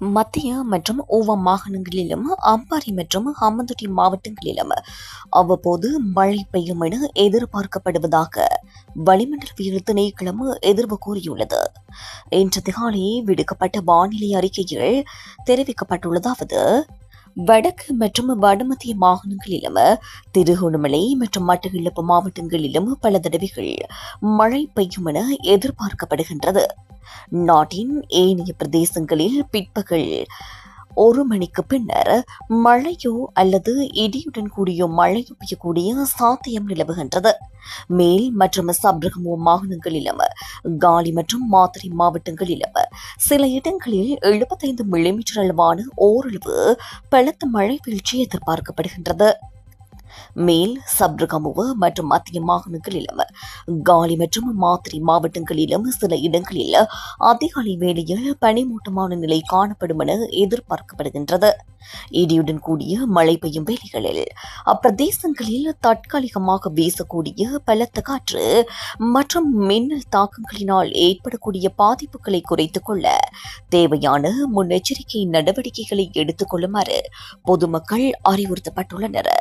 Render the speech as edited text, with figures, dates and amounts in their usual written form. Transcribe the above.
மத்திய மற்றும் ஊவா மாகாணங்களிலும் அம்பாறை மற்றும் ஹம்மந்தோட்டை மாவட்டங்களிலும் அவ்வப்போது மழை பெய்யும் என எதிர்பார்க்கப்படுவதாக வளிமண்டலவியல் திணைக்களம் எதிர்வு கூறியுள்ளது. இன்று அதிகாலை விடுக்கப்பட்ட வானிலை அறிக்கையில் தெரிவிக்கப்பட்டுள்ளதாவது: வடக்கு மற்றும் வடமத்திய மாகாணங்களிலும் திருகோணமலை மற்றும் மட்டக்களப்பு மாவட்டங்களிலும் பல தடவைகள் மழை பெய்யும் என எதிர்பார்க்கப்படுகின்றது. நாட்டின் ஏனைய பிரதேசங்களில் பிற்பகல் 1 மணிக்கு பின்னர் மழையோ அல்லது இடியுடன் கூடிய மழையோ பெய்யக்கூடிய சாத்தியம் நிலவுகின்றது. மேல் மற்றும் சப்ரகமோ மாகாணங்களிலும் காலி மற்றும் மாத்தறை மாவட்டங்களிலும் சில இடங்களில் 75 மில்லிமீட்டர் அளவான ஓரளவு பலத்த மழை வீழ்ச்சி எதிர்பார்க்கப்படுகின்றது. மேல் சப்ரகமுவ மற்றும் மத்திய மாகாணங்களிலும் காலி மற்றும் மாத்தறை மாவட்டங்களிலும் சில இடங்களில் அதிகாலை வேளையில் பனிமூட்டமான நிலை காணப்படும் என எதிர்பார்க்கப்படுகின்றது. இடியுடன் கூடிய மழை பெய்யும் வேளைகளில் அப்பிரதேசங்களில் தற்காலிகமாக வீசக்கூடிய பலத்த காற்று மற்றும் மின்னல் தாக்கங்களினால் ஏற்படக்கூடிய பாதிப்புகளை குறைத்துக் கொள்ள தேவையான முன்னெச்சரிக்கை நடவடிக்கைகளை எடுத்துக் கொள்ளுமாறு பொதுமக்கள் அறிவுறுத்தப்பட்டுள்ளனர்.